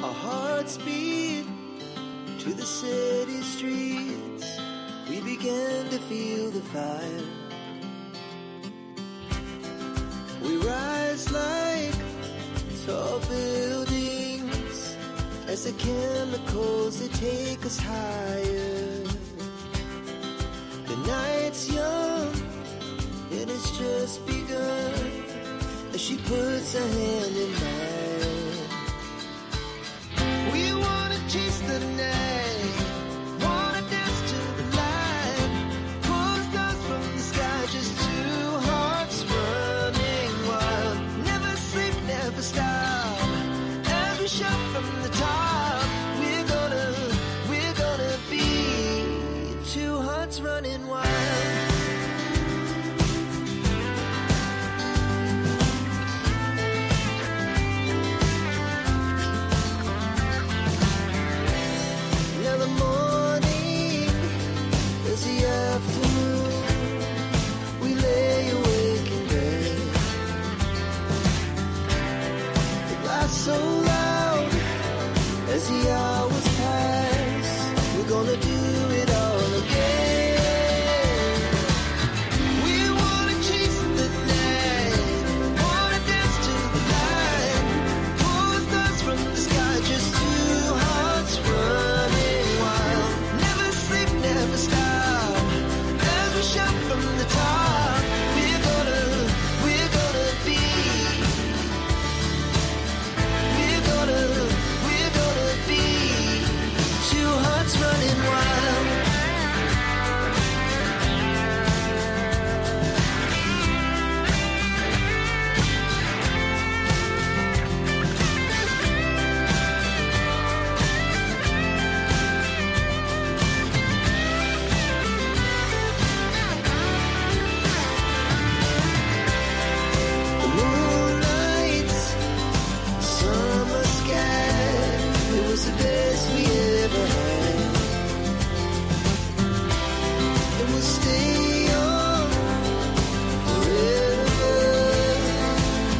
Our hearts beat to the city streets. We began to feel the fire. We rise like tall buildings as the chemicals, they take us higher. The night's young and it's just begun as she puts her hand in mine. We wanna chase the night, wanna dance to the light, pull stars from the sky, just two hearts running wild. Never sleep, never stop, as we shout from the top. We're gonna be two hearts running wild. So loud as the hours pass, we're gonna do it all again. We wanna chase the night, wanna dance to the light, pull stars from the sky, just two hearts running wild. Never sleep, never stop, as we shout from the top. We're gonna be two hearts running wild. The moonlight, summer sky, it was the best we ever had. And we'll stay young forever.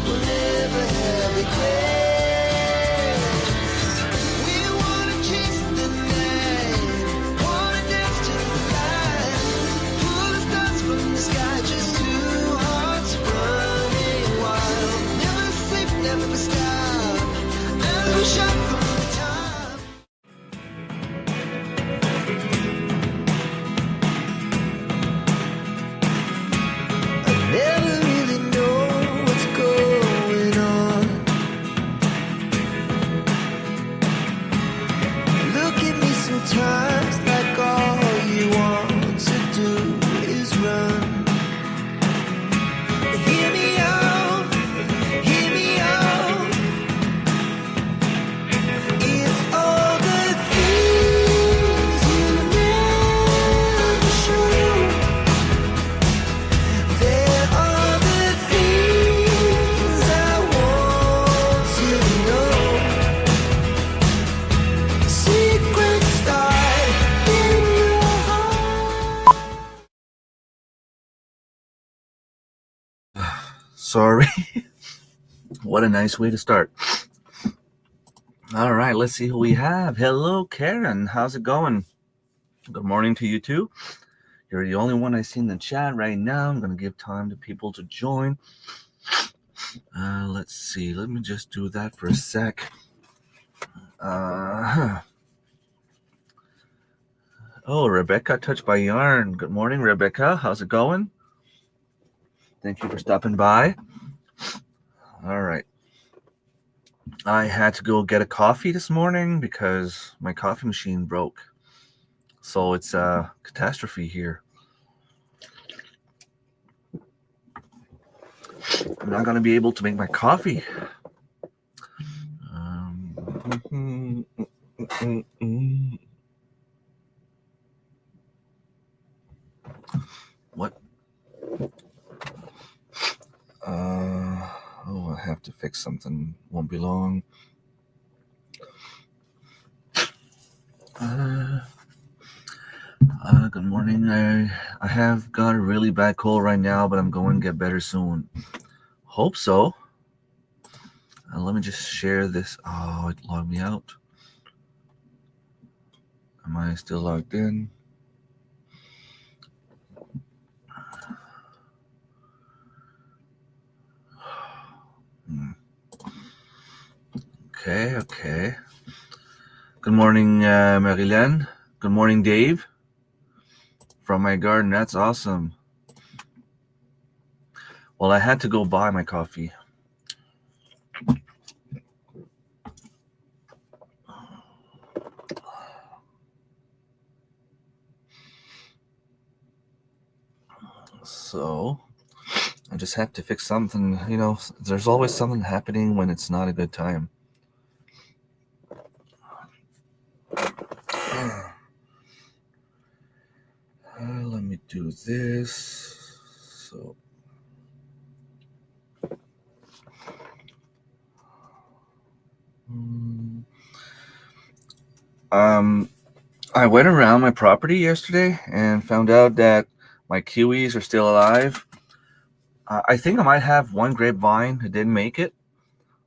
We'll never have regrets. We wanna chase the night, wanna dance to the light, pull the stars from the sky, just two hearts running wild. Never sleep, never stop, as we shout from the top. I never really know what's going on. Look at me sometimes like all you want to do is run. Hear me out, hear me out. It's all the things you never show. There are the things I want to know. Secrets start in your heart. Sorry. What a nice way to start. All right, let's see who we have. Hello, Karen. How's it going? Good morning to you too. You're the only one I see in the chat right now. I'm going to give time to people to join. Let's see. Let me just do that for a sec. Oh, Rebecca, Touched by Yarn. Good morning, Rebecca. How's it going? Thank you for stopping by. All right. I had to go get a coffee this morning because my coffee machine broke. So it's a catastrophe here. I'm not going to be able to make my coffee. What? I have to fix something. Won't be long. Good morning. I have got a really bad cold right now, but I'm going to get better soon. Hope so. Let me just share this. Oh, it logged me out. Am I still logged in? Okay. Good morning, Marilyn. Good morning, Dave. From my garden. That's awesome. Well, I had to go buy my coffee. So I just have to fix something. You know, there's always something happening when it's not a good time. Let me do this. So I went around my property yesterday and found out that my kiwis are still alive. I think I might have one grapevine that didn't make it,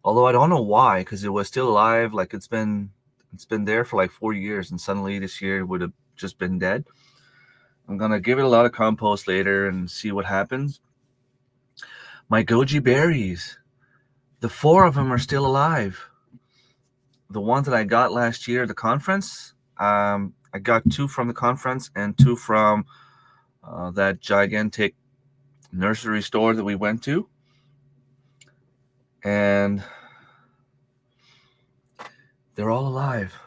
although I don't know why, because it was still alive. Like it's been there for like 4 years, and suddenly this year it would have just been dead. I'm gonna give it a lot of compost later and see what happens. My goji berries, the 4 of them are still alive. The ones that I got last year at the conference, I got 2 from the conference and 2 from that gigantic nursery store that we went to. And they're all alive.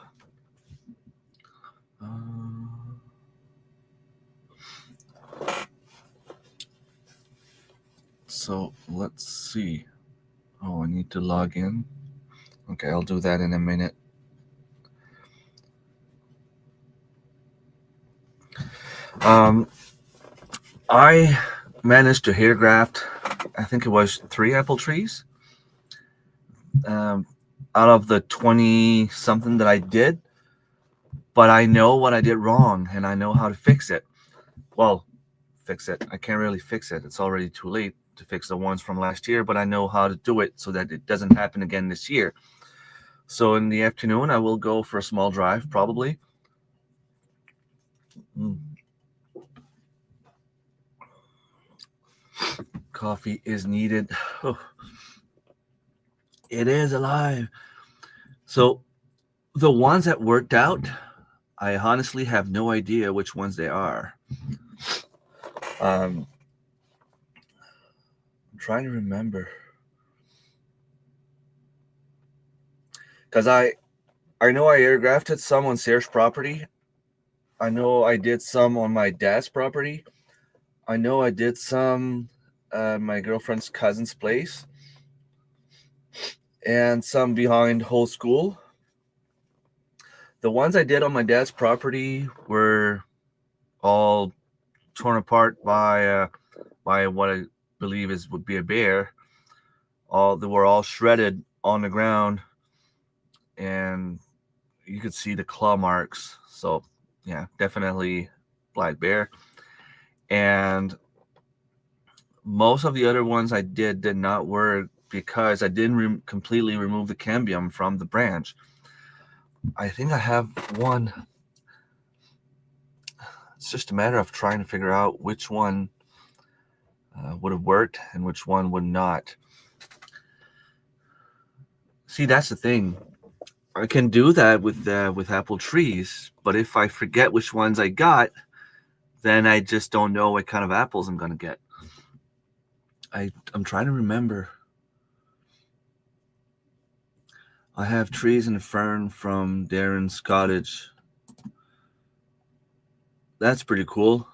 So let's see. Oh, I need to log in. Okay, I'll do that in a minute. I managed to hair graft, I think it was 3 apple trees. Out of the 20 something that I did, but I know what I did wrong and I know how to fix it. Well, fix it. I can't really fix it. It's already too late to fix the ones from last year, but I know how to do it so that it doesn't happen again this year. So in the afternoon, I will go for a small drive, probably. Coffee is needed. Oh. It is alive. So the ones that worked out, I honestly have no idea which ones they are. I'm trying to remember. Because I know I air grafted some on Sarah's property. I know I did some on my dad's property. I know I did some at my girlfriend's cousin's place. And some behind whole school. The ones I did on my dad's property were all torn apart by what I believe would be a bear. They were all shredded on the ground, and you could see the claw marks. So yeah, definitely black bear. And most of the other ones I did not work because I didn't completely remove the cambium from the branch. I think I have one. It's just a matter of trying to figure out which one would have worked and which one would not. See, that's the thing. I can do that with apple trees, but if I forget which ones I got, then I just don't know what kind of apples I'm going to get. I'm trying to remember. I have trees and fern from Darren's cottage. That's pretty cool.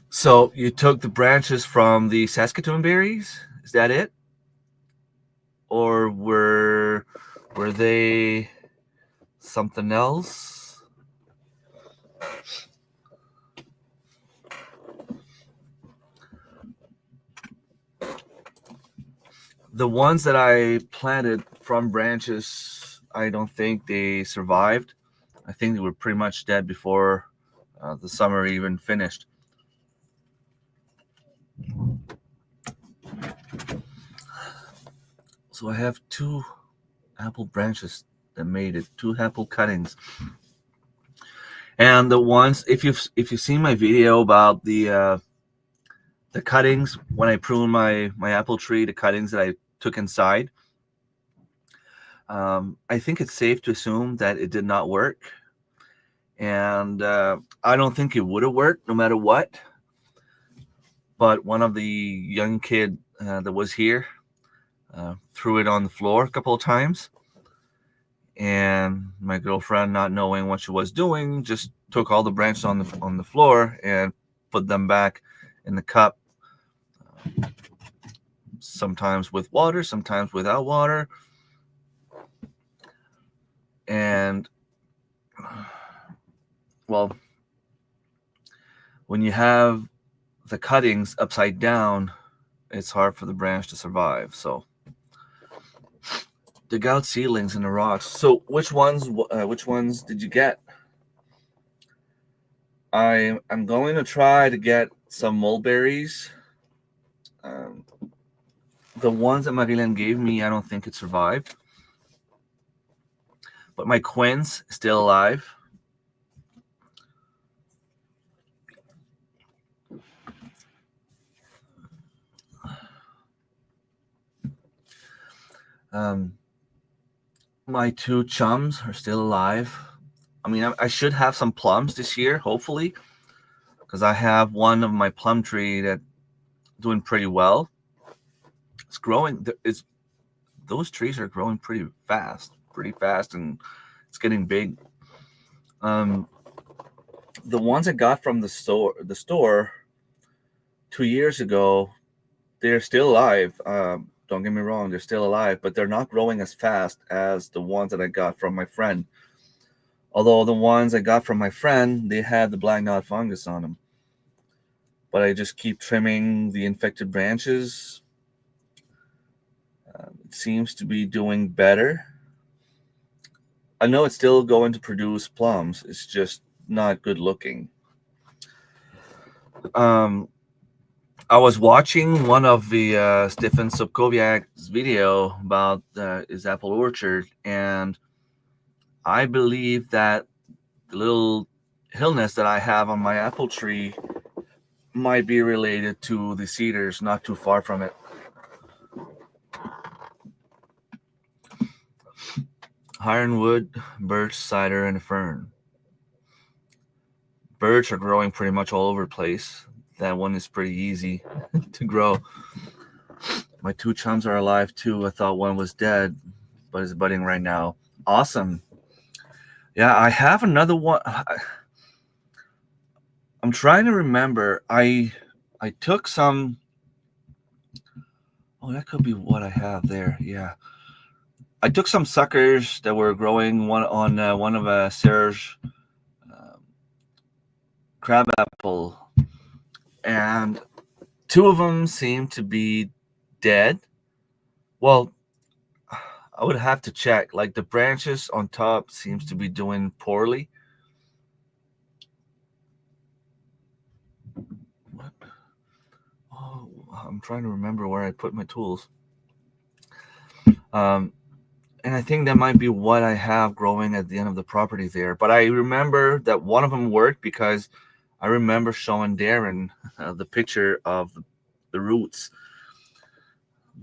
So you took the branches from the Saskatoon berries? Is that it? Or were they something else? The ones that I planted from branches, I don't think they survived. I think they were pretty much dead before the summer even finished. So I have 2 apple branches that made it, 2 apple cuttings. And the ones, if you've seen my video about the cuttings when I pruned my apple tree, the cuttings that I took inside, I think it's safe to assume that it did not work. And I don't think it would have worked no matter what. But one of the young kid that was here threw it on the floor a couple of times. And my girlfriend, not knowing what she was doing, just took all the branches on the floor and put them back in the cup. Sometimes with water, sometimes without water. And well, when you have the cuttings upside down, it's hard for the branch to survive. So dig out seedlings in the rocks. So which ones did you get? I'm going to try to get some mulberries. The ones that Marilyn gave me, I don't think it survived. But my quince is still alive. My 2 chums are still alive. I mean, I should have some plums this year, hopefully, because I have one of my plum tree that's doing pretty well. It's growing. Those trees are growing pretty fast, and it's getting big. The ones I got from the store 2 years ago, they're still alive. Don't get me wrong, they're still alive, but they're not growing as fast as the ones that I got from my friend. Although the ones I got from my friend, they had the black knot fungus on them. But I just keep trimming the infected branches. It seems to be doing better. I know it's still going to produce plums. It's just not good looking. I was watching one of the Stefan Sobkowiak's video about his apple orchard, and I believe that the little illness that I have on my apple tree might be related to the cedars not too far from it. Ironwood, birch, cider, and fern. Birch are growing pretty much all over the place. That one is pretty easy to grow. My 2 chums are alive too. I thought one was dead, but it's budding right now. Awesome. Yeah, I have another one. I'm trying to remember. I took some. Oh, that could be what I have there. Yeah. I took some suckers that were growing one of Serge crabapple, and 2 of them seem to be dead. Well, I would have to check. Like the branches on top seems to be doing poorly. What? Oh, I'm trying to remember where I put my tools. And I think that might be what I have growing at the end of the property there. But I remember that one of them worked because I remember showing Darren the picture of the roots.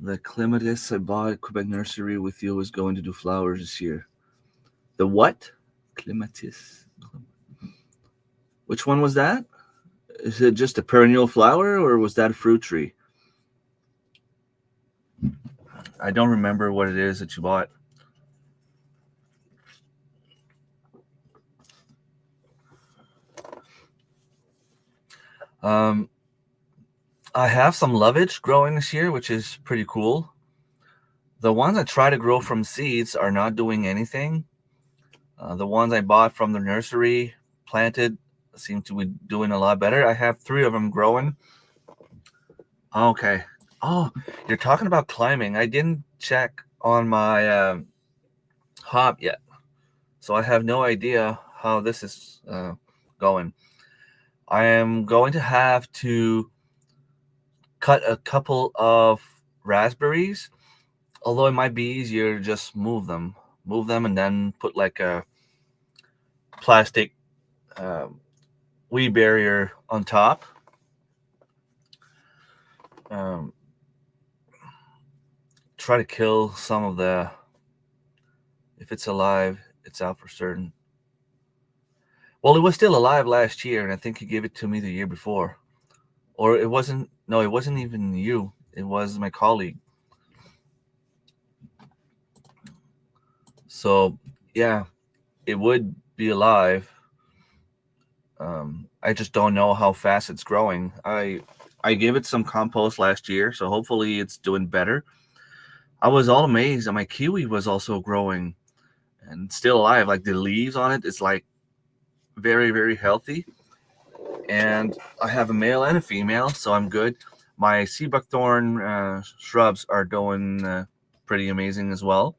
The clematis I bought at Quebec Nursery with you was going to do flowers this year. The what? Clematis. Which one was that? Is it just a perennial flower, or was that a fruit tree? I don't remember what it is that you bought. I have some lovage growing this year, which is pretty cool. The ones I try to grow from seeds are not doing anything. The ones I bought from the nursery, planted, seem to be doing a lot better. I have 3 of them growing. Okay. Oh, you're talking about climbing. I didn't check on my hop yet, so I have no idea how this is going. I am going to have to cut a couple of raspberries Although it might be easier to just move them and then put like a plastic weed barrier on top. Um, Try to kill some of the, if it's alive, it's out for certain. Well, it was still alive last year, and I think you gave it to me the year before. Or it wasn't, no, it wasn't even you. It was my colleague. So, yeah, it would be alive. I just don't know how fast it's growing. I gave it some compost last year, so hopefully it's doing better. I was all amazed that my kiwi was also growing and still alive. Like the leaves on it, it's like very, very healthy. And I have a male and a female, so I'm good. My sea buckthorn shrubs are doing pretty amazing as well.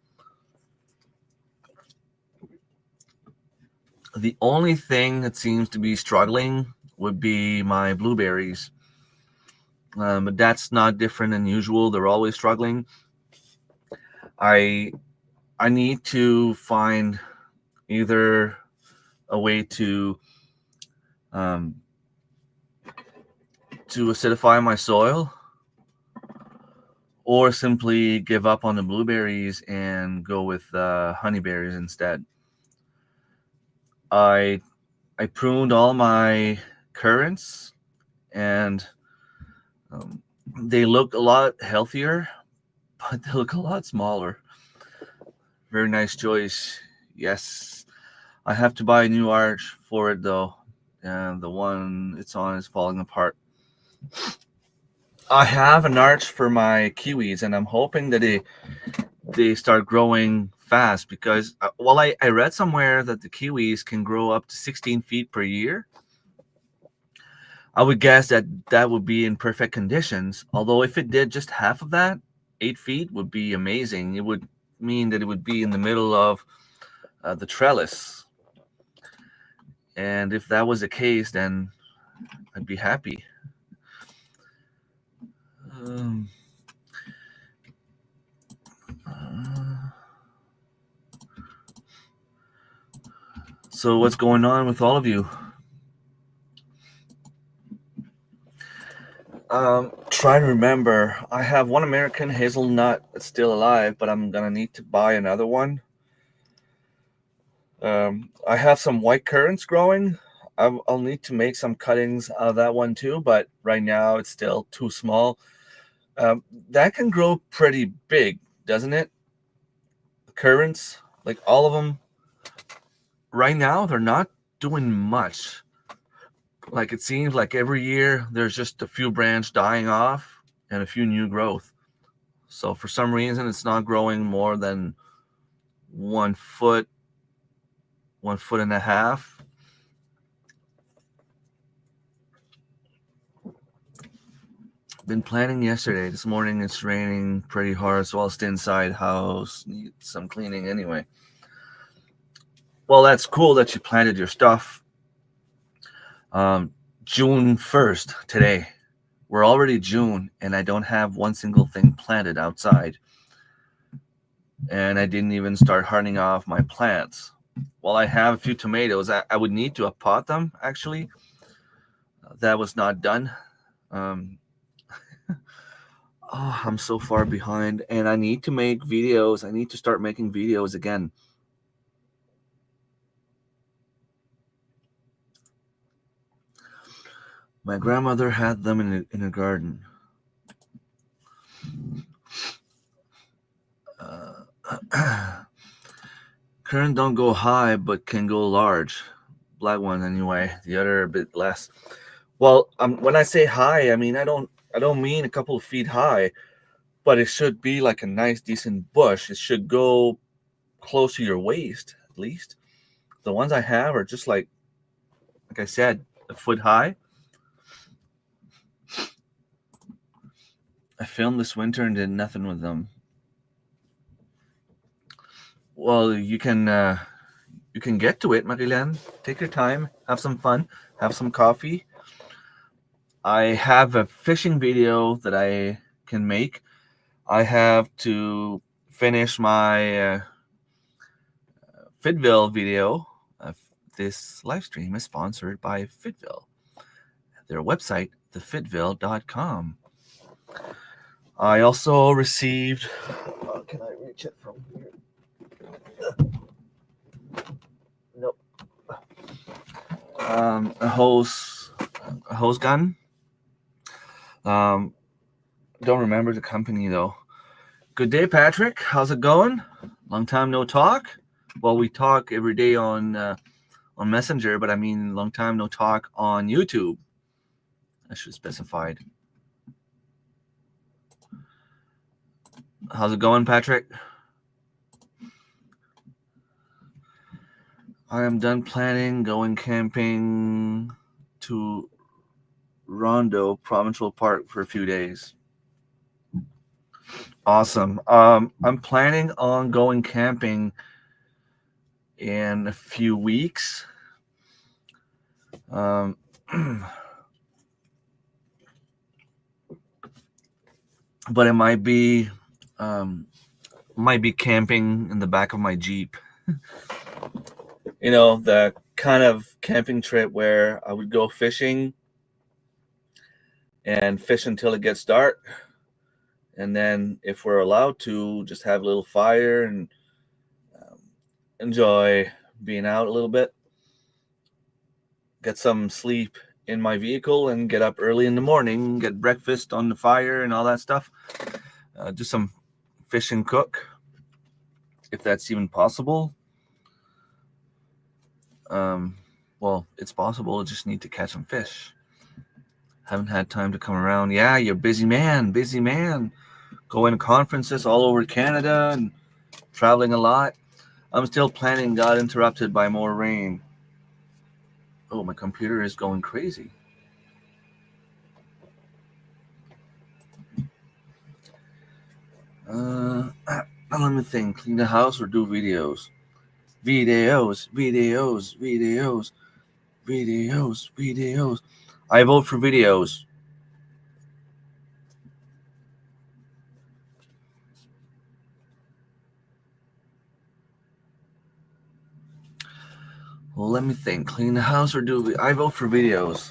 The only thing that seems to be struggling would be my blueberries. But that's not different than usual. They're always struggling. I need to find either a way um, to acidify my soil, or simply give up on the blueberries and go with honeyberries instead. I pruned all my currants, and they look a lot healthier, but they look a lot smaller. Very nice choice. Yes, I have to buy a new arch for it though, and the one it's on is falling apart. I have an arch for my kiwis, and I'm hoping that they start growing fast because, well, I read somewhere that the kiwis can grow up to 16 feet per year. I would guess that that would be in perfect conditions. Although if it did just half of that, 8 feet would be amazing. It would mean that it would be in the middle of the trellis. And if that was the case, then I'd be happy. Um, so what's going on with all of you? Try to remember. I have one American hazelnut that's still alive, but I'm gonna need to buy another one. I have some white currants growing. I'll need to make some cuttings out of that one too, but right now it's still too small. That can grow pretty big, doesn't it? Currants, like all of them, right now they're not doing much. Like it seems like every year there's just a few branches dying off and a few new growth. So for some reason it's not growing more than 1 foot, 1.5 feet. Been planning yesterday. This morning it's raining pretty hard, so I'll stay inside house, need some cleaning anyway. Well, that's cool that you planted your stuff. June 1st today. We're already June, and I don't have one single thing planted outside. And I didn't even start hardening off my plants. Well, I have a few tomatoes. I would need to pot them, actually. That was not done. Oh, I'm so far behind, and I need to make videos. I need to start making videos again. My grandmother had them in a garden. Current don't go high, but can go large. Black one anyway. The other a bit less. Well, when I say high, I mean I don't mean a couple of feet high, but it should be like a nice, decent bush. It should go close to your waist, at least. The ones I have are just like I said, a foot high. I filmed this winter and did nothing with them. Well, you can get to it, Marilen. Take your time, have some fun, have some coffee. I have a fishing video that I can make. I have to finish my Fitville video. This live stream is sponsored by Fitville. Their website, thefitville.com. I also received. Can I reach it from here? Nope. A hose gun. Don't remember the company though. Good day, Patrick. How's it going? Long time no talk. Well, we talk every day on Messenger, but I mean, long time no talk on YouTube. I should have specified. How's it going, Patrick? I am done planning, going camping to Rondo Provincial Park for a few days. Awesome. I'm planning on going camping in a few weeks. But it might be camping in the back of my Jeep. You know, the kind of camping trip where I would go fishing and fish until it gets dark. And then if we're allowed to, just have a little fire and enjoy being out a little bit. Get some sleep in my vehicle and get up early in the morning, get breakfast on the fire and all that stuff. Do some fish and cook, if that's even possible. Well, it's possible. I just need to catch some fish. Haven't had time to come around. Yeah, you're busy man. Going to conferences all over Canada and traveling a lot. I'm still planning. Got interrupted by more rain. Oh, my computer is going crazy. Let me think. Clean the house or do videos? Videos. I vote for videos. Well, let me think. Clean the house or do... I vote for videos.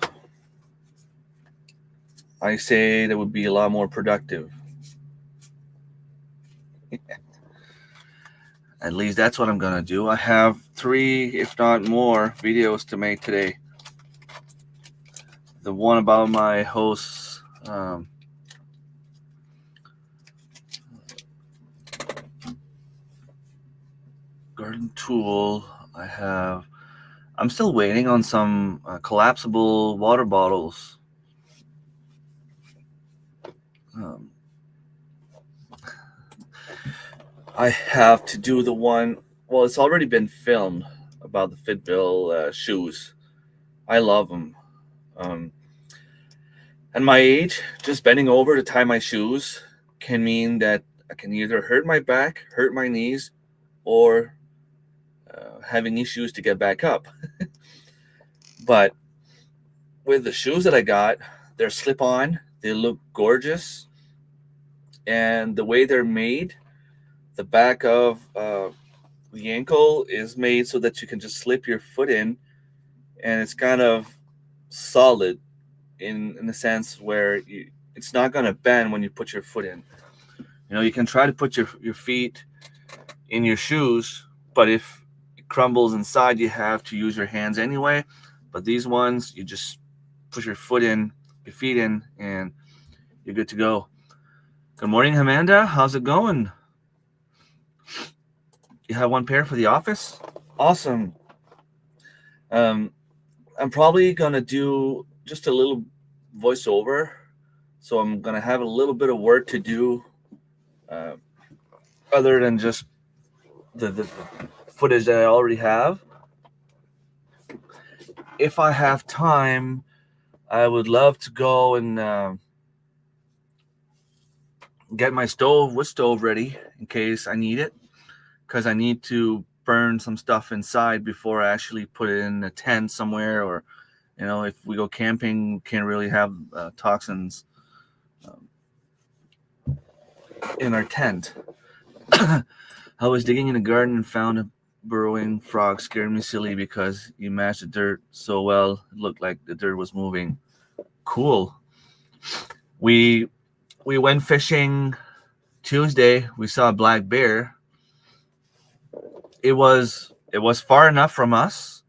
I say that would be a lot more productive. At least that's what I'm going to do. I have 3, if not more, videos to make today. The one about my host's garden tool. I'm still waiting on some collapsible water bottles. I have to do the one, well, it's already been filmed about the Fitville shoes. I love them. At my age, just bending over to tie my shoes can mean that I can either hurt my back, hurt my knees, or having issues to get back up. But with the shoes that I got, they're slip-on, they look gorgeous, and the way they're made, the back of the ankle is made so that you can just slip your foot in, and it's kind of solid in the sense where it's not going to bend when you put your foot in. You know, you can try to put your feet in your shoes, but if it crumbles inside, you have to use your hands anyway. But these ones, you just push your feet in, and you're good to go. Good morning, Amanda. How's it going? You have one pair for the office? Awesome. I'm probably going to do just a little voiceover. So I'm going to have a little bit of work to do other than just the footage that I already have. If I have time, I would love to go and get my wood stove ready in case I need it, because I need to burn some stuff inside before I actually put it in a tent somewhere, or, you know, if we go camping, can't really have toxins in our tent. I was digging in the garden and found a burrowing frog. Scared me silly because you matched the dirt so well. It looked like the dirt was moving. Cool. We went fishing Tuesday. We saw a black bear. It was far enough from us,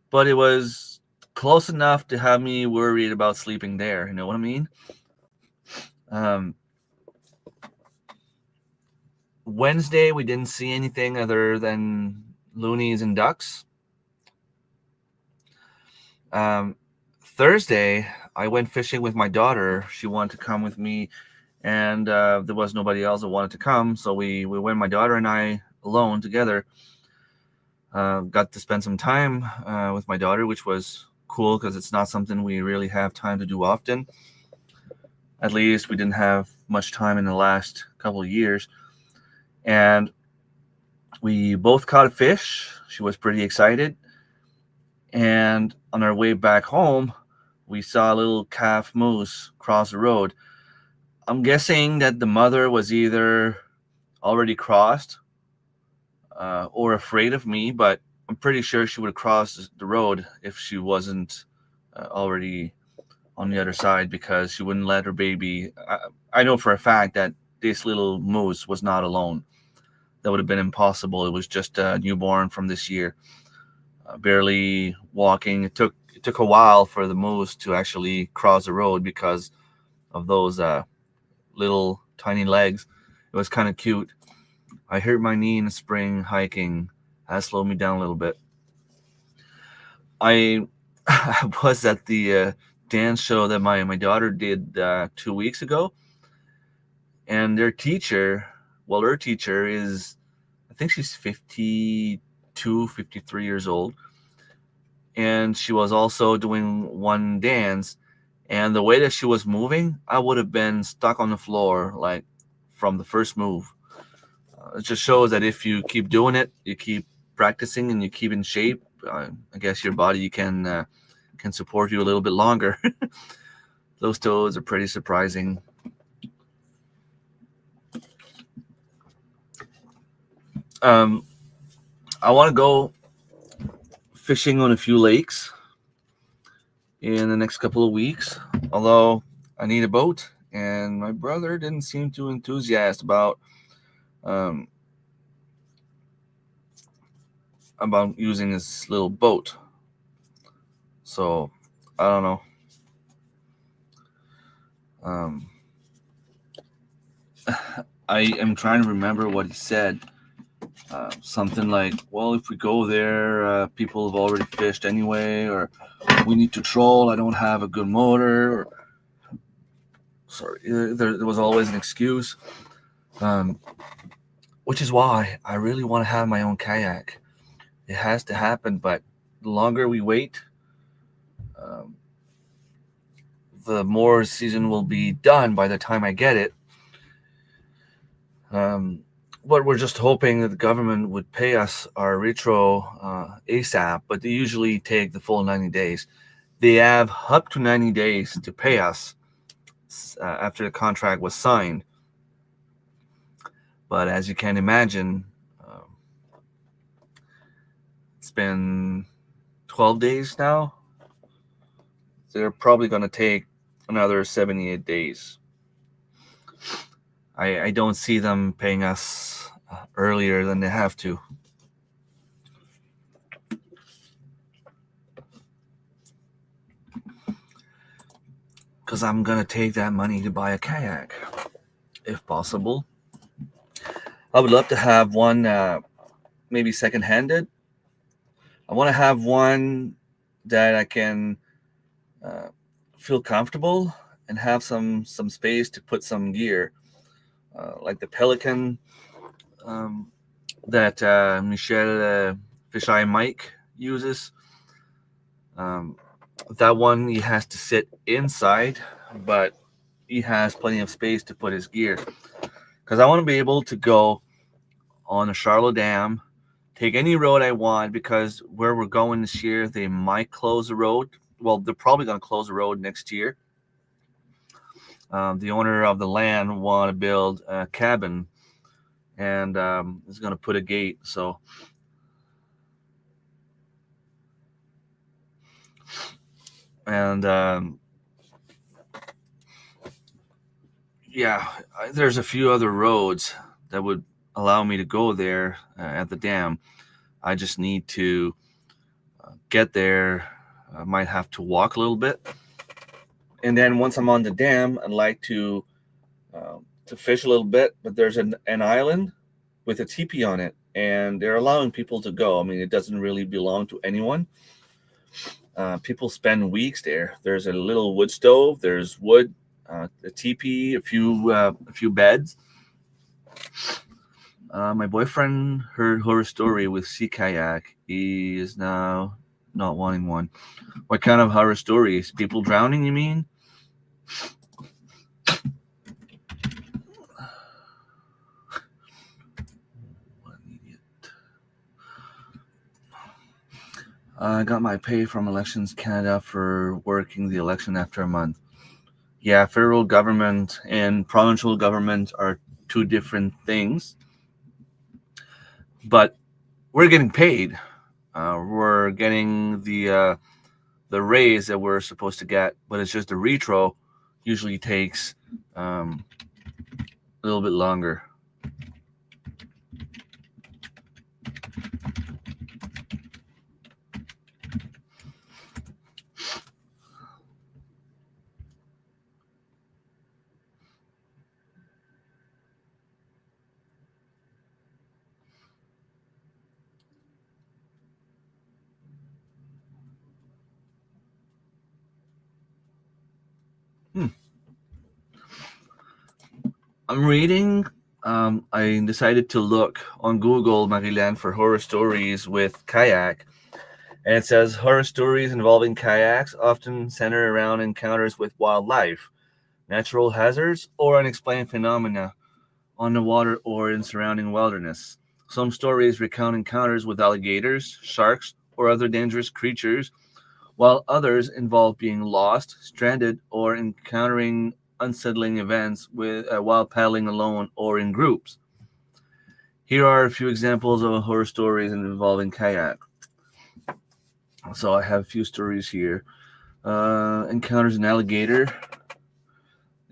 but it was close enough to have me worried about sleeping there. You know what I mean? Wednesday we didn't see anything other than loonies and ducks. Thursday I went fishing with my daughter. She wanted to come with me, and there was nobody else that wanted to come, so we went, my daughter and I, alone together. Got to spend some time with my daughter, which was cool because it's not something we really have time to do often. At least we didn't have much time in the last couple of years. And we both caught a fish. She was pretty excited. And on our way back home, we saw a little calf moose cross the road. I'm guessing that the mother was either already crossed or afraid of me, but I'm pretty sure she would have crossed the road if she wasn't already on the other side, because she wouldn't let her baby. I know for a fact that this little moose was not alone. That would have been impossible. It was just a newborn from this year, barely walking. It took a while for the moose to actually cross the road because of those little tiny legs. It was kind of cute. I hurt my knee in the spring hiking. That slowed me down a little bit. I was at the dance show that my daughter did 2 weeks ago, and her teacher is, I think she's 52, 53 years old, and she was also doing one dance, and the way that she was moving, I would have been stuck on the floor like from the first move. It just shows that if you keep doing it, you keep practicing, and you keep in shape, I guess your body can support you a little bit longer. Those toes are pretty surprising. I want to go fishing on a few lakes in the next couple of weeks, although I need a boat, and my brother didn't seem too enthusiastic about using this little boat. So I don't know. I am trying to remember what he said. Something like, well, if we go there, people have already fished anyway, or we need to troll, I don't have a good motor, or sorry, there was always an excuse, which is why I really want to have my own kayak. It has to happen, but the longer we wait, the more season will be done by the time I get it. But we're just hoping that the government would pay us our retro ASAP, but they usually take the full 90 days. They have up to 90 days to pay us after the contract was signed. But as you can imagine, it's been 12 days now. They're probably going to take another 78 days. I don't see them paying us earlier than they have to. Because I'm going to take that money to buy a kayak, if possible. I would love to have one, maybe second-handed. I want to have one that I can feel comfortable and have some space to put some gear, like the Pelican that Michel Fisheye Mike uses. That one, he has to sit inside, but he has plenty of space to put his gear. Because I want to be able to go on the Charlotte Dam, take any road I want, because where we're going this year, they might close the road. Well, they're probably going to close the road next year. The owner of the land want to build a cabin, and it's going to put a gate. So, and yeah, there's a few other roads that would allow me to go there at the dam. I just need to get there. I might have to walk a little bit, and then once I'm on the dam, I'd like to fish a little bit. But there's an island with a teepee on it, and they're allowing people to go. I mean, it doesn't really belong to anyone. People spend weeks there. There's a little wood stove. There's wood, a teepee, a few beds. My boyfriend heard horror story with sea kayak. He is now not wanting one. What kind of horror stories? People drowning, you mean? What an idiot. I got my pay from Elections Canada for working the election after a month. Yeah, federal government and provincial government are two different things, but we're getting paid. We're getting the raise that we're supposed to get, but it's just the retro usually takes a little bit longer. I'm reading. I decided to look on Google, Marilyn, for horror stories with kayak. And it says horror stories involving kayaks often center around encounters with wildlife, natural hazards, or unexplained phenomena on the water or in surrounding wilderness. Some stories recount encounters with alligators, sharks, or other dangerous creatures, while others involve being lost, stranded, or encountering unsettling events while paddling alone or in groups. Here are a few examples of horror stories involving kayak. So I have a few stories here. Encounters an alligator.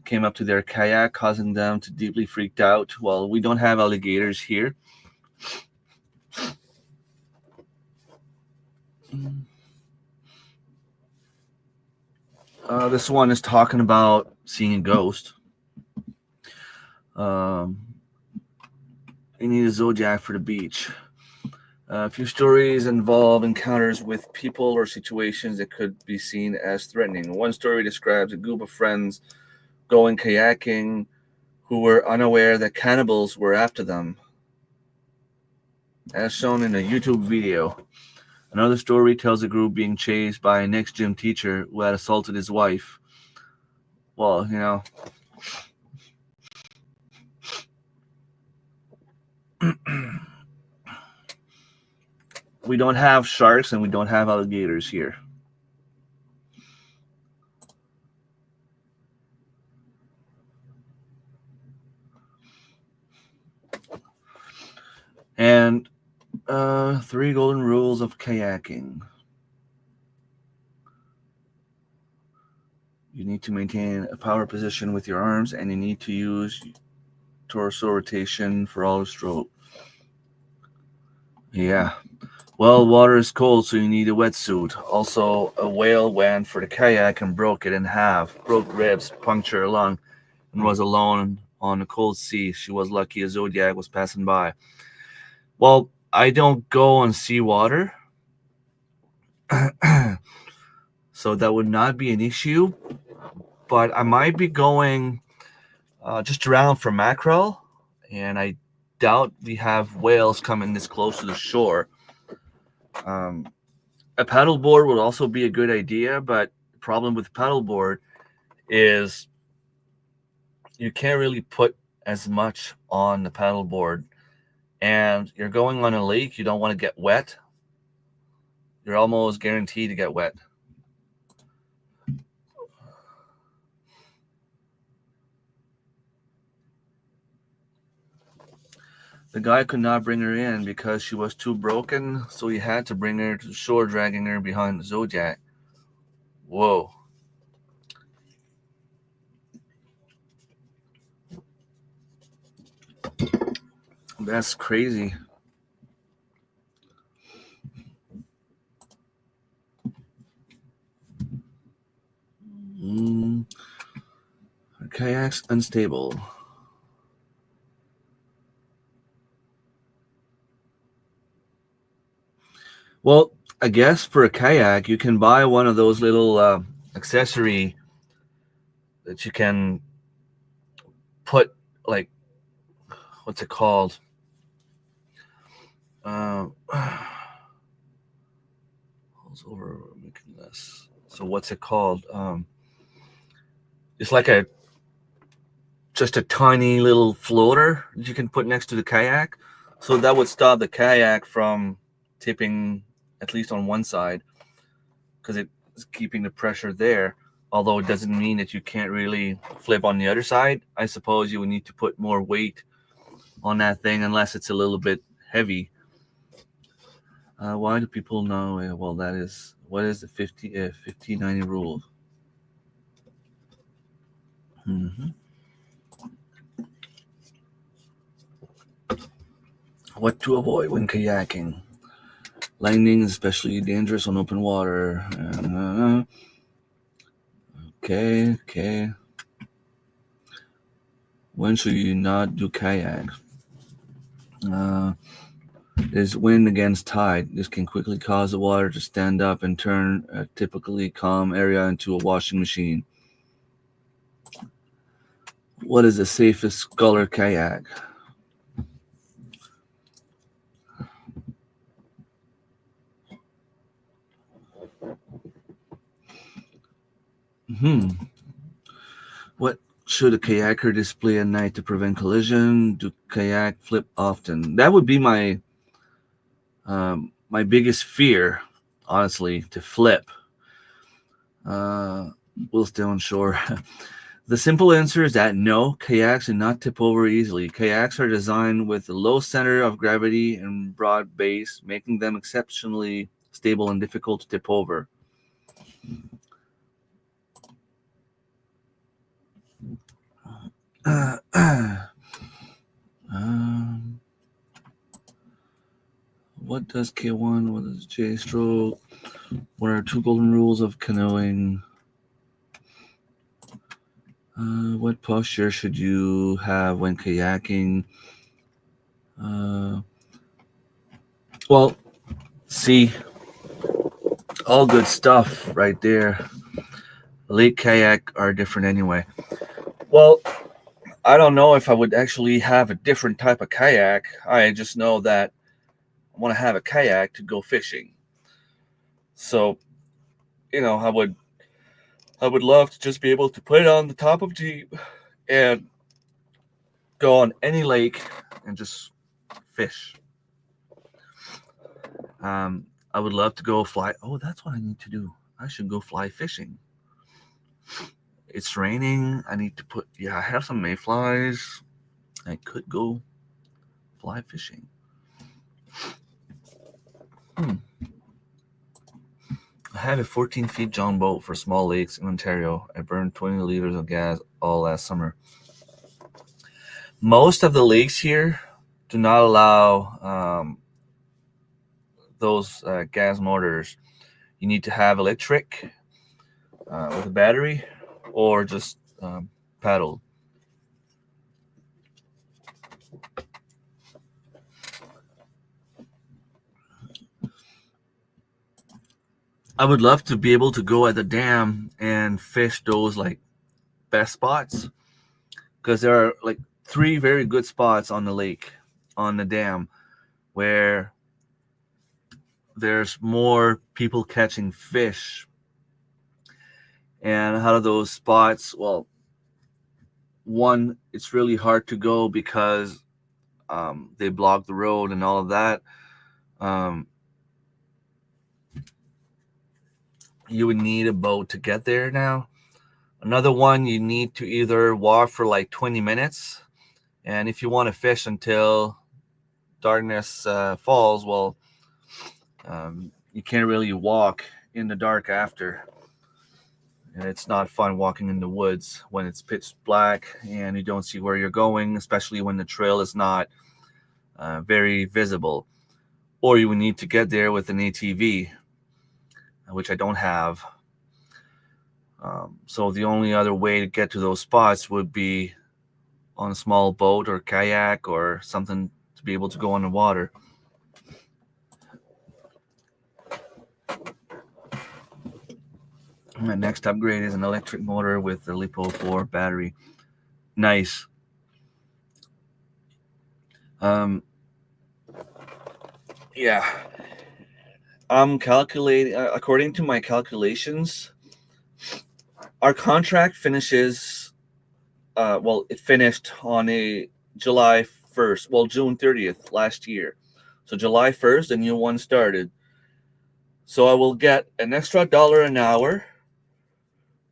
Came up to their kayak, causing them to deeply freaked out. Well, we don't have alligators here. This one is talking about seeing a ghost. You need a zodiac for the beach. A few stories involve encounters with people or situations that could be seen as threatening. One story describes a group of friends going kayaking who were unaware that cannibals were after them, as shown in a YouTube video. Another story tells a group being chased by an ex-gym teacher who had assaulted his wife. Well, we don't have sharks and we don't have alligators here. And 3 golden rules of kayaking. You need to maintain a power position with your arms, and you need to use torso rotation for all stroke. Yeah. Well, water is cold, so you need a wetsuit. Also, a whale went for the kayak and broke it in half, broke ribs, punctured a lung, and was alone on a cold sea. She was lucky a Zodiac was passing by. Well, I don't go on seawater, so that would not be an issue. But I might be going just around for mackerel, and I doubt we have whales coming this close to the shore. A paddleboard would also be a good idea, but the problem with paddleboard is you can't really put as much on the paddleboard, and you're going on a lake, you don't want to get wet. You're almost guaranteed to get wet. The guy could not bring her in because she was too broken, so he had to bring her to the shore, dragging her behind the Zodiac. Whoa. That's crazy. Her kayak's unstable. Well, I guess for a kayak, you can buy one of those little accessory that you can put, like, what's it called? Holds over making this. So what's it called? It's like just a tiny little floater that you can put next to the kayak. So that would stop the kayak from tipping, at least on one side, because it's keeping the pressure there. Although it doesn't mean that you can't really flip on the other side. I suppose you would need to put more weight on that thing unless it's a little bit heavy. Why do people know? Well, that is, what is the 1590 rule? What to avoid when kayaking? Lightning is especially dangerous on open water. Okay. When should you not do kayak? There's wind against tide. This can quickly cause the water to stand up and turn a typically calm area into a washing machine. What is the safest sculler kayak? What should a kayaker display at night to prevent collision? Do kayak flip often? That would be my biggest fear, honestly, to flip. We'll stay on shore. The simple answer is that no, kayaks do not tip over easily. Kayaks are designed with a low center of gravity and broad base, making them exceptionally stable and difficult to tip over. What does K1? What is J stroke? What are 2 golden rules of canoeing? What posture should you have when kayaking? Well, see, all good stuff right there. Lake kayak are different anyway. Well, I don't know if I would actually have a different type of kayak. I just know that I want to have a kayak to go fishing. So, I would love to just be able to put it on the top of Jeep and go on any lake and just fish. I would love to go fly. Oh, that's what I need to do. I should go fly fishing. It's raining. I need to I have some mayflies. I could go fly fishing. I have a 14 feet John boat for small lakes in Ontario. I burned 20 liters of gas all last summer. Most of the lakes here do not allow those gas motors. You need to have electric with a battery or just paddle. I would love to be able to go at the dam and fish those like best spots, because there are like 3 very good spots on the lake, on the dam, where there's more people catching fish. And out of those spots, well, one, it's really hard to go because they block the road and all of that. You would need a boat to get there now. Another one, you need to either walk for like 20 minutes. And if you want to fish until darkness falls, well, you can't really walk in the dark after. And it's not fun walking in the woods when it's pitch black and you don't see where you're going, especially when the trail is not very visible. Or you would need to get there with an ATV, which I don't have. So the only other way to get to those spots would be on a small boat or kayak or something to be able to go on the water. My next upgrade is an electric motor with the LiPo4 battery. Nice. Yeah. I'm calculating, according to my calculations, our contract finishes, it finished on a July 1st, June 30th last year. So July 1st, a new one started. So I will get an extra $1 an hour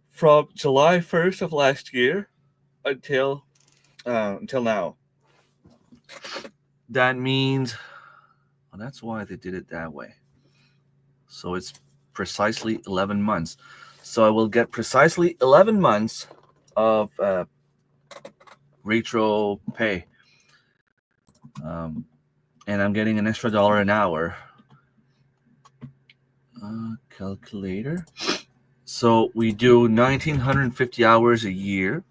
from July 1st of last year until now. That means, well, that's why they did it that way. So it's precisely 11 months. So I will get precisely 11 months of retro pay. And I'm getting an extra $1 an hour. Calculator. So we do 1,950 hours a year.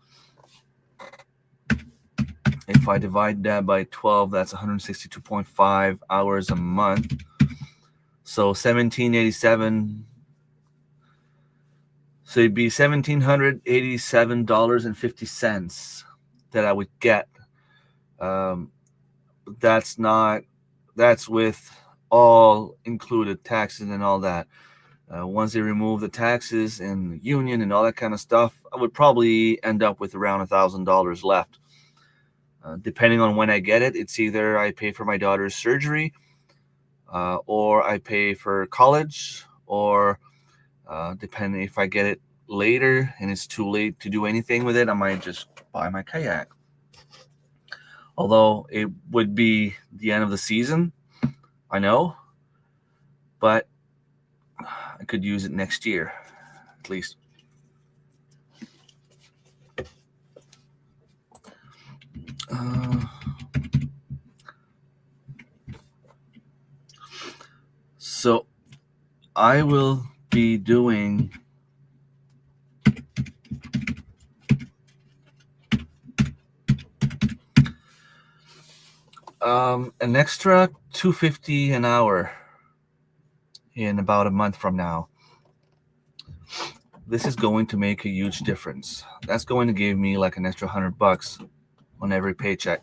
If I divide that by 12, that's 162.5 hours a month. So 1,787. So it'd be $1,787.50 that I would get. That's with all included taxes and all that. Once they remove the taxes and the union and all that kind of stuff, I would probably end up with around $1,000 left. Depending on when I get it, it's either I pay for my daughter's surgery, or I pay for college, or depending if I get it later and it's too late to do anything with it, I might just buy my kayak. Although it would be the end of the season, I know, but I could use it next year, at least. So I will be doing an extra $250 an hour in about a month from now. This is going to make a huge difference. That's going to give me like an extra $100 on every paycheck.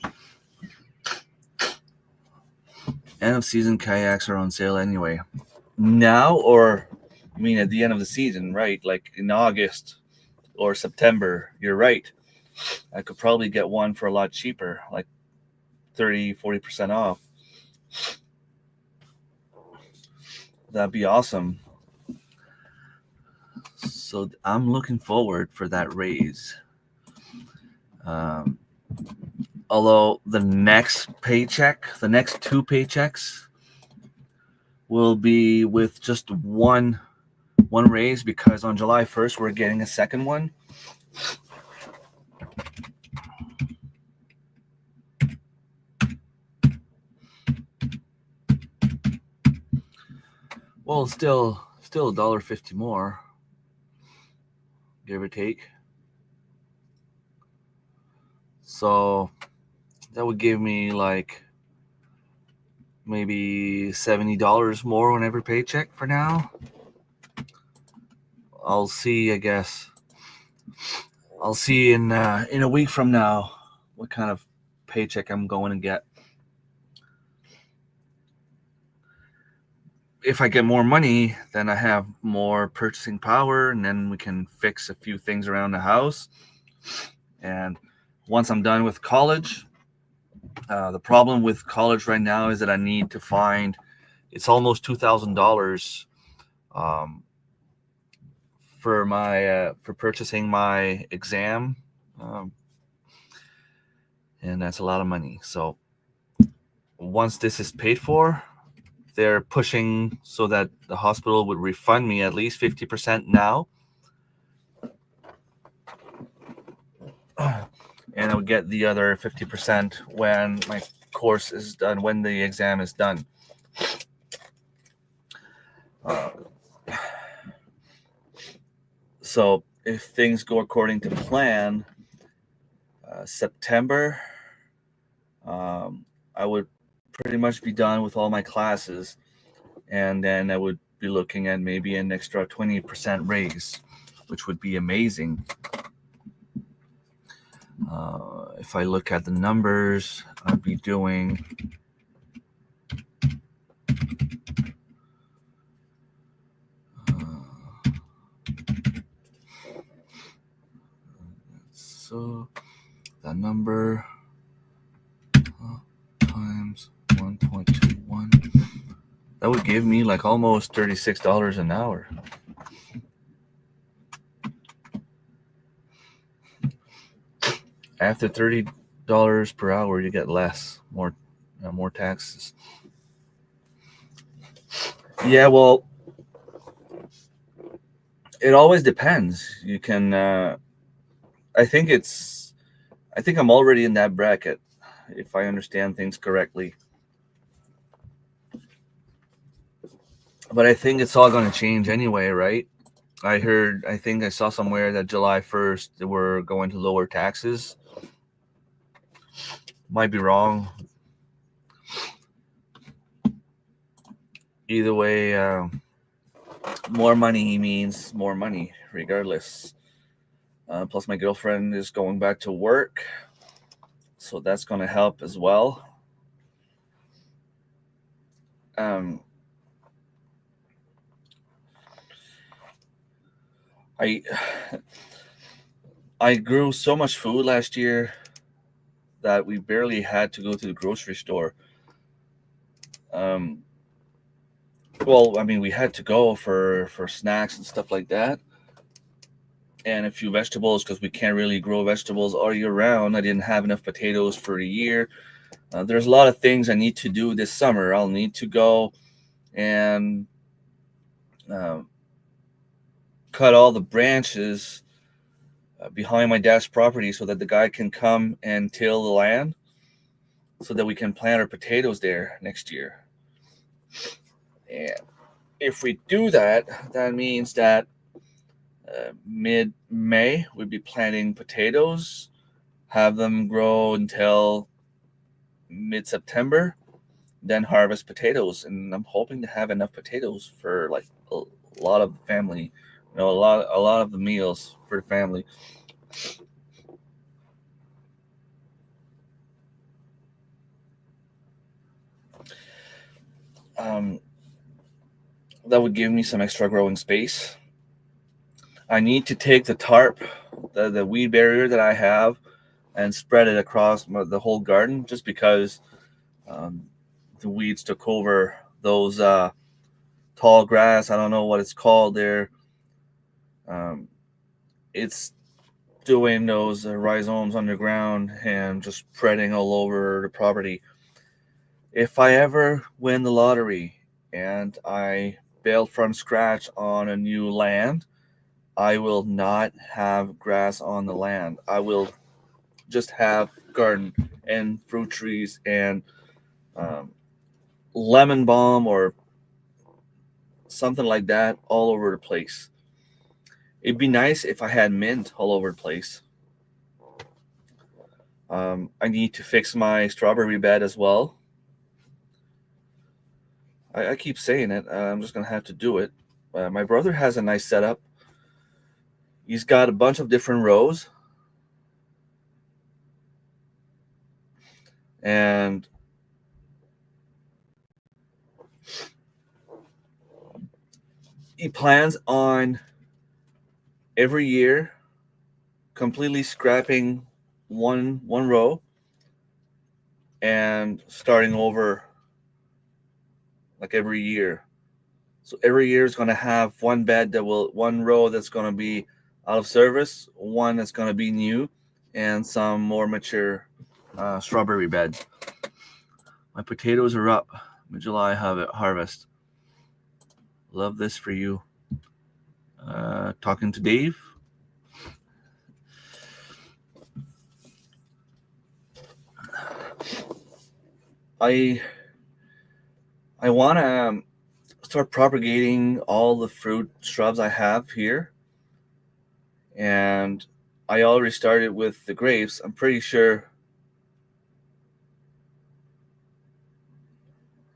End of season kayaks are on sale anyway. Now, or I mean at the end of the season, right? Like in August or September, you're right. I could probably get one for a lot cheaper, like 30-40% off. That'd be awesome. So I'm looking forward for that raise. Although the next two paychecks will be with just one raise, because on July 1st we're getting a second one. Well, still $1.50 more, give or take. So that would give me like maybe $70 more on every paycheck for now. I'll see, I guess. I'll see in a week from now what kind of paycheck I'm going to get. If I get more money, then I have more purchasing power, and then we can fix a few things around the house. And once I'm done with college, the problem with college right now is that I need to find, it's almost $2,000 for purchasing my exam, and that's a lot of money. So once this is paid for, they're pushing so that the hospital would refund me at least 50% now. And I would get the other 50% when my course is done, when the exam is done. So if things go according to plan, September, I would pretty much be done with all my classes, and then I would be looking at maybe an extra 20% raise, which would be amazing. If I look at the numbers, I'd be doing so that number times 1.21, that would give me like almost $36 an hour. After $30 per hour, you get less, more taxes. Yeah, well, it always depends. You can. I think I'm already in that bracket, if I understand things correctly. But I think it's all going to change anyway, right? I think I saw somewhere that July 1st they were going to lower taxes. Might be wrong. Either way, more money means more money, regardless. Plus, my girlfriend is going back to work, so that's going to help as well. I grew so much food last year that we barely had to go to the grocery store. Well, I mean, we had to go for snacks and stuff like that, and a few vegetables because we can't really grow vegetables all year round. I didn't have enough potatoes for a year. There's a lot of things I need to do this summer. I'll need to go and cut all the branches behind my dad's property so that the guy can come and till the land so that we can plant our potatoes there next year. And if we do that, that means that mid-May we'd be planting potatoes, have them grow until mid-September, then harvest potatoes. And I'm hoping to have enough potatoes for like a lot of the family, a lot of the meals for the family. That would give me some extra growing space. I need to take the tarp, the weed barrier that I have, and spread it across the whole garden, just because the weeds took over those tall grass. I don't know what it's called there. It's doing those rhizomes underground and just spreading all over the property. If I ever win the lottery and I build from scratch on a new land, I will not have grass on the land. I will just have garden and fruit trees and lemon balm or something like that all over the place. It'd be nice if I had mint all over the place. I need to fix my strawberry bed as well. I keep saying it. I'm just going to have to do it. My brother has a nice setup. He's got a bunch of different rows. And he plans on every year completely scrapping one row and starting over like every year. So every year is going to have one row that's going to be out of service, one that's going to be new, and some more mature strawberry bed. My potatoes are up. Mid-July harvest. Love this for you. Talking to Dave. I want to start propagating all the fruit shrubs I have here. And I already started with the grapes. I'm pretty sure.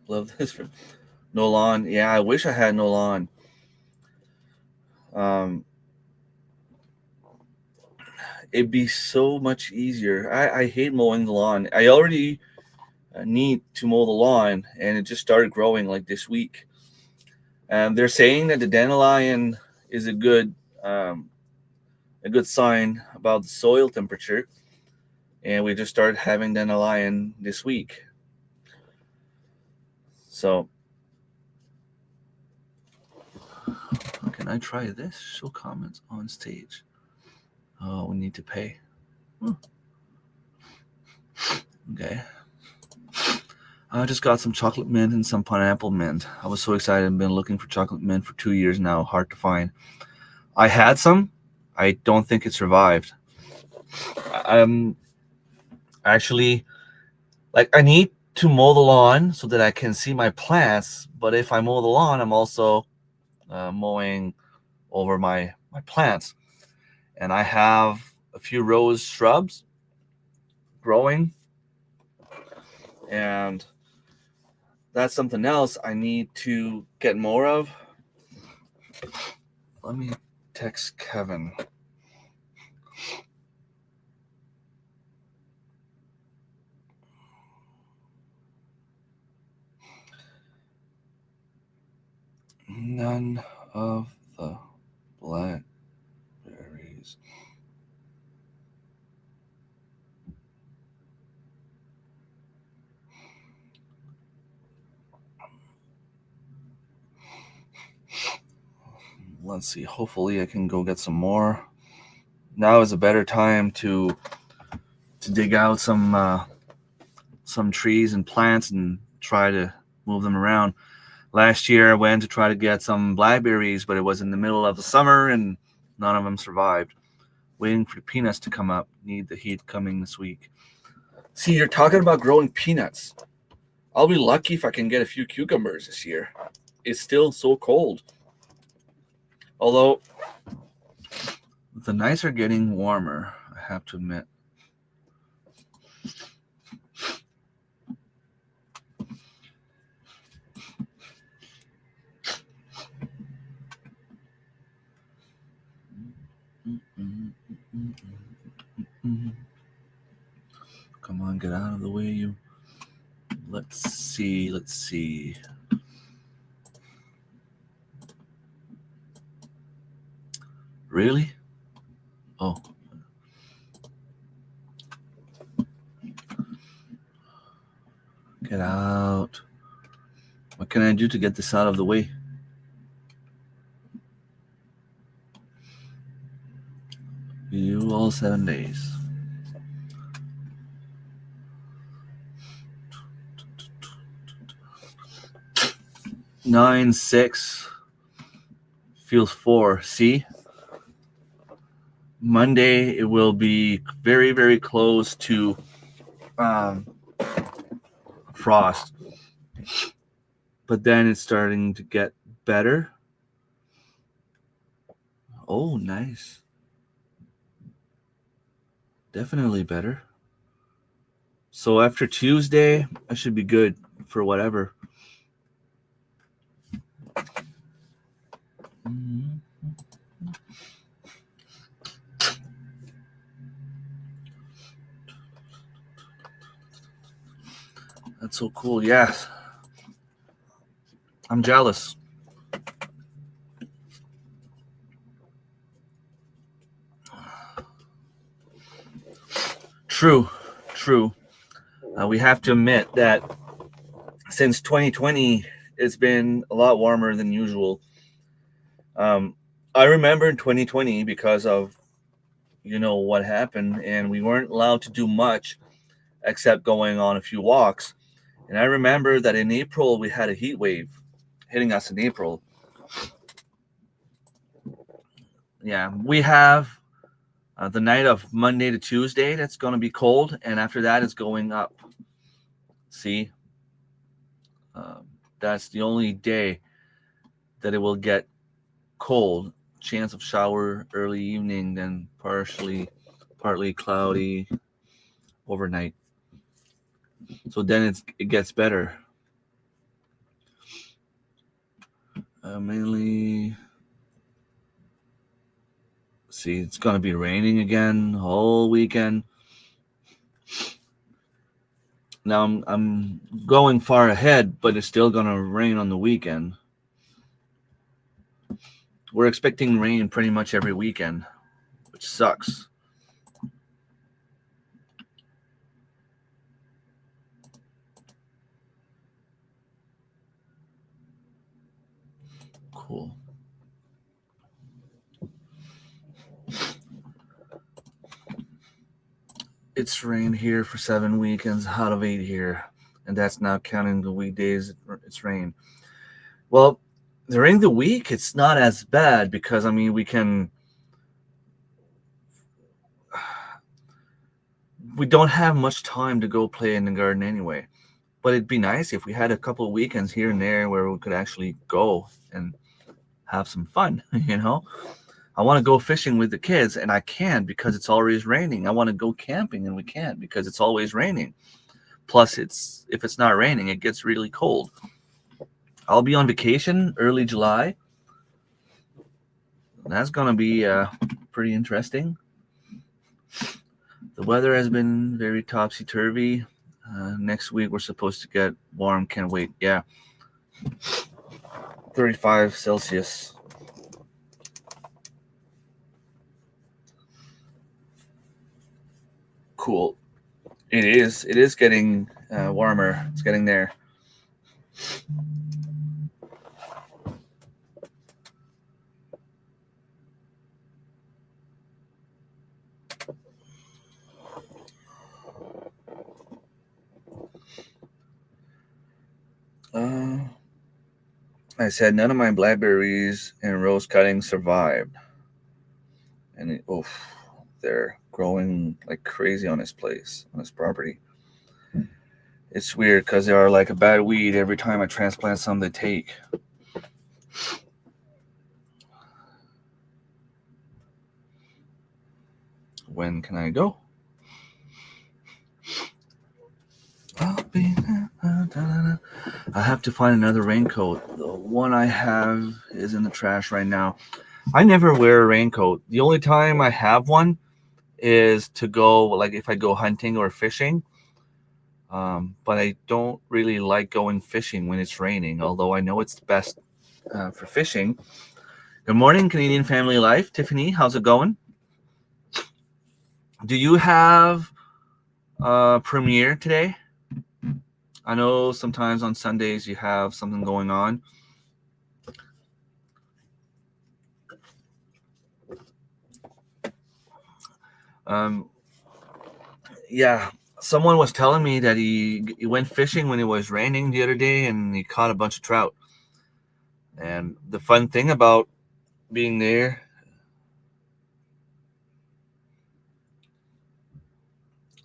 Love this for no lawn. Yeah, I wish I had no lawn. It'd be so much easier. I hate mowing the lawn. I already need to mow the lawn, and it just started growing like this week. And they're saying that the dandelion is a good sign about the soil temperature. And we just started having dandelion this week. So, can I try this? Show comments on stage. Oh, we need to pay. Okay. I just got some chocolate mint and some pineapple mint. I was so excited. I've been looking for chocolate mint for 2 years now. Hard to find. I had some. I don't think it survived. Actually, I need to mow the lawn so that I can see my plants. But if I mow the lawn, I'm also mowing over my plants. And I have a few rose shrubs growing. And that's something else I need to get more of. Let me text Kevin. None of the blackberries. Let's see. Hopefully I can go get some more. Now is a better time to dig out some trees and plants and try to move them around. Last year I went to try to get some blackberries, but it was in the middle of the summer and none of them survived. Waiting for peanuts to come up. Need the heat coming this week. See, you're talking about growing peanuts. I'll be lucky if I can get a few cucumbers this year. It's still so cold. Although the nights are getting warmer, I have to admit. Come on, get out of the way, you. Let's see. Really? Oh. Get out. What can I do to get this out of the way? You all 7 days. 9, 6 feels 4. See? Monday it will be very, very close to frost. But then it's starting to get better. Oh, nice. Definitely better. So after Tuesday, I should be good for whatever. That's so cool. Yes. I'm jealous. True. We have to admit that since 2020, it's been a lot warmer than usual. I remember in 2020 because of, what happened, and we weren't allowed to do much except going on a few walks. And I remember that in April, we had a heat wave hitting us in April. Yeah, we have the night of Monday to Tuesday that's going to be cold, and after that it's going up. See, that's the only day that it will get cold. Chance of shower early evening, then partly cloudy overnight. So then it gets better. Mainly, see, it's going to be raining again all weekend. Now I'm going far ahead, but it's still going to rain on the weekend. We're expecting rain pretty much every weekend, which sucks. Cool. It's rained here for 7 weekends out of 8 here, and that's not counting the weekdays it's rained. Well, during the week, it's not as bad because, I mean, we don't have much time to go play in the garden anyway. But it'd be nice if we had a couple of weekends here and there where we could actually go and have some fun, you know? I want to go fishing with the kids, and I can't because it's always raining. I want to go camping, and we can't because it's always raining. Plus, if it's not raining, it gets really cold. I'll be on vacation early July. That's going to be pretty interesting. The weather has been very topsy-turvy. Next week, we're supposed to get warm. Can't wait. Yeah. 35 Celsius. Cool. It is getting warmer. It's getting there. I said none of my blackberries and rose cuttings survived. And they're growing like crazy on this place, on this property. It's weird because they are like a bad weed. Every time I transplant some, they take. When can I go? I have to find another raincoat. The one I have is in the trash right now. I never wear a raincoat. The only time I have one is to go, like if I go hunting or fishing. But I don't really like going fishing when it's raining, although I know it's the best for fishing. Good morning, Canadian Family Life. Tiffany, how's it going? Do you have a premiere today? I know sometimes on Sundays you have something going on. Yeah, someone was telling me that he went fishing when it was raining the other day and he caught a bunch of trout. And the fun thing about being there,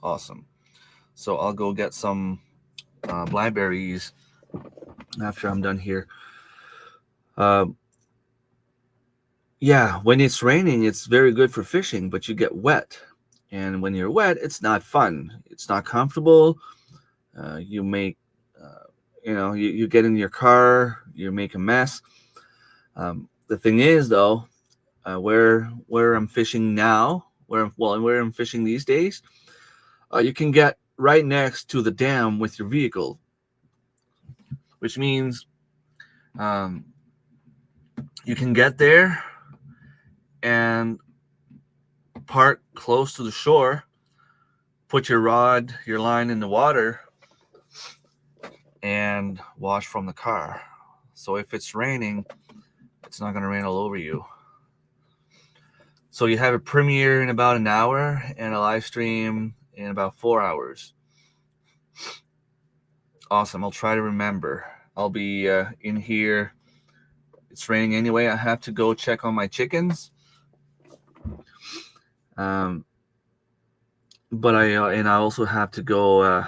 awesome. So I'll go get some blackberries after I'm done here. Yeah, when it's raining, it's very good for fishing, but you get wet. And when you're wet, it's not fun. It's not comfortable. You make, you get in your car, you make a mess. The thing is, though, where I'm fishing now, where I'm fishing these days, you can get right next to the dam with your vehicle, which means you can get there and park close to the shore, put your line in the water, and wash from the car. So if it's raining, it's not going to rain all over you. So you have a premiere in about an hour and a live stream in about 4 hours. Awesome. I'll try to remember. I'll be in here. It's raining anyway. I have to go check on my chickens. But I also have to go.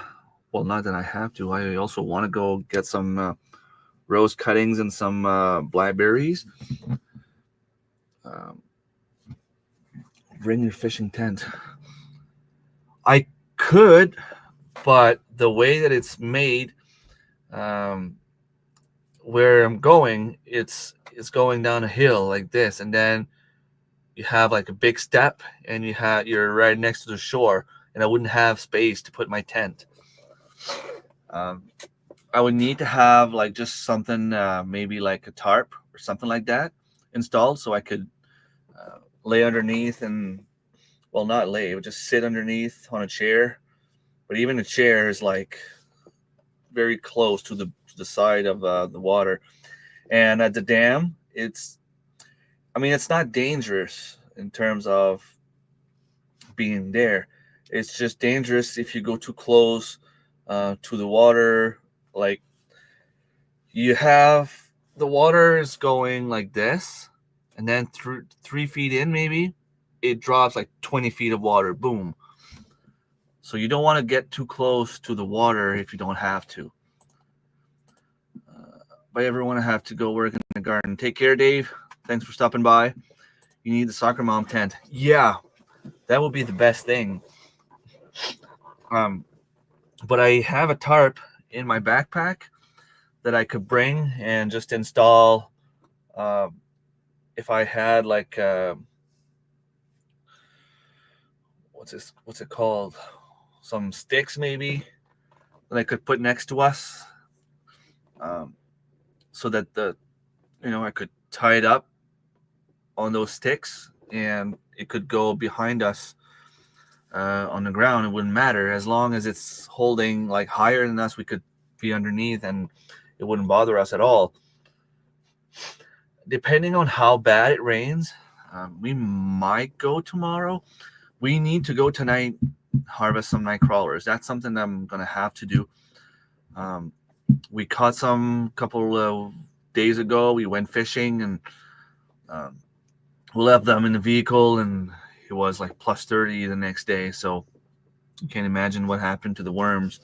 Well, not that I have to. I also want to go get some rose cuttings and some blackberries. Bring your fishing tent. I could, but the way that it's made, where I'm going, it's going down a hill like this, and then you have like a big step, and you're right next to the shore, and I wouldn't have space to put my tent. I would need to have like just something, maybe like a tarp or something like that installed, so I could lay underneath and, well, not lay, but just sit underneath on a chair. But even a chair is like very close to the side of the water. And at the dam, it's not dangerous in terms of being there. It's just dangerous if you go too close to the water. Like, you have the water is going like this, and then 3 feet in, maybe it drops like 20 feet of water. Boom. So you don't want to get too close to the water if you don't have to. But everyone, I have to go work in the garden. Take care, Dave. Thanks for stopping by. You need the soccer mom tent. Yeah, that would be the best thing. But I have a tarp in my backpack that I could bring and just install. If I had like what's it called? Some sticks maybe that I could put next to us, so that I could tie it up on those sticks, and it could go behind us on the ground. It wouldn't matter as long as it's holding like higher than us. We could be underneath, and it wouldn't bother us at all. Depending on how bad it rains, we might go tomorrow. We need to go tonight, harvest some night crawlers. That's something I'm gonna have to do. We caught some couple of days ago. We went fishing, and we left them in the vehicle, and it was like plus 30 the next day. So you can't imagine what happened to the worms.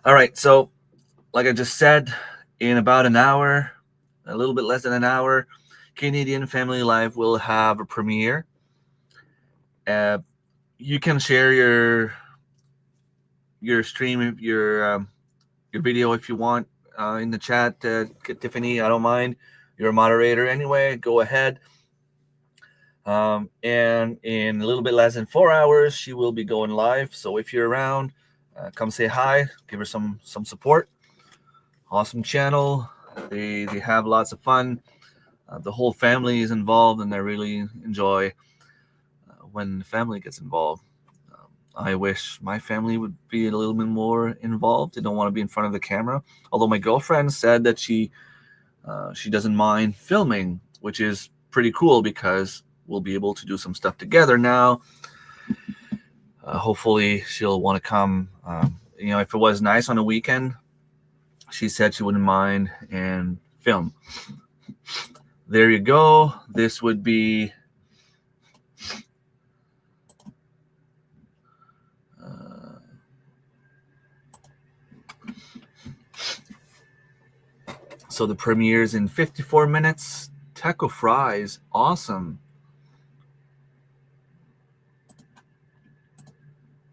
All right, so like I just said, in about an hour, a little bit less than an hour, Canadian Family Life will have a premiere. You can share your stream, your video if you want in the chat, Tiffany. I don't mind. You're a moderator anyway. Go ahead. And in a little bit less than 4 hours, she will be going live. So if you're around, come say hi. Give her some support. Awesome channel. They have lots of fun. The whole family is involved, and I really enjoy when the family gets involved. I wish my family would be a little bit more involved. They don't want to be in front of the camera. Although my girlfriend said that she doesn't mind filming, which is pretty cool because we'll be able to do some stuff together now. Hopefully she'll want to come. If it was nice on a weekend, she said she wouldn't mind and film. There you go. This would be so the premiere's in 54 minutes. Taco fries, awesome.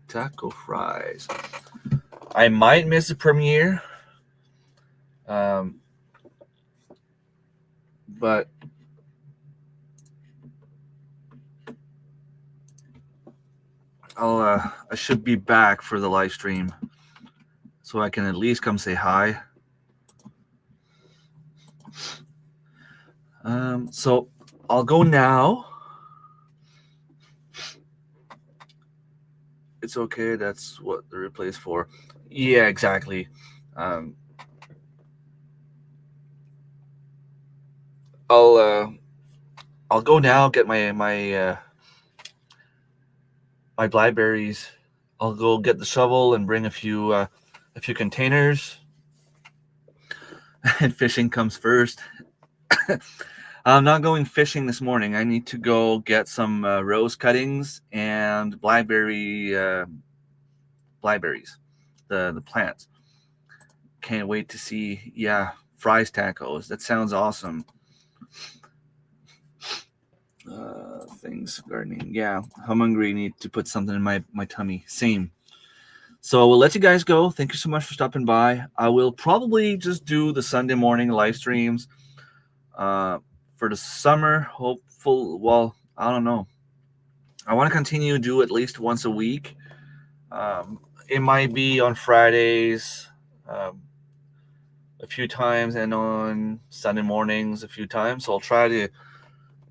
Taco fries. I might miss the premiere, but I should be back for the live stream, so I can at least come say hi. So I'll go now. It's okay. That's what the replay is for. Yeah, exactly. I'll I'll go now get my blackberries. I'll go get the shovel and bring a few containers. And fishing comes first. I'm not going fishing this morning. I need to go get some rose cuttings and blackberries, the plants. Can't wait to see. Yeah, fries tacos. That sounds awesome. Things gardening. Yeah, I'm hungry. Need to put something in my tummy. Same. So we'll let you guys go. Thank you so much for stopping by. I will probably just do the Sunday morning live streams for the summer. Hopeful. Well, I don't know. I want to continue to do at least once a week. It might be on Fridays a few times and on Sunday mornings a few times. So I'll try to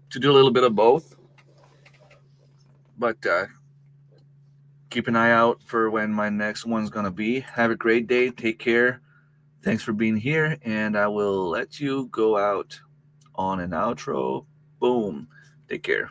do a little bit of both. But keep an eye out for when my next one's going to be. Have a great day. Take care. Thanks for being here. And I will let you go out on an outro. Boom. Take care.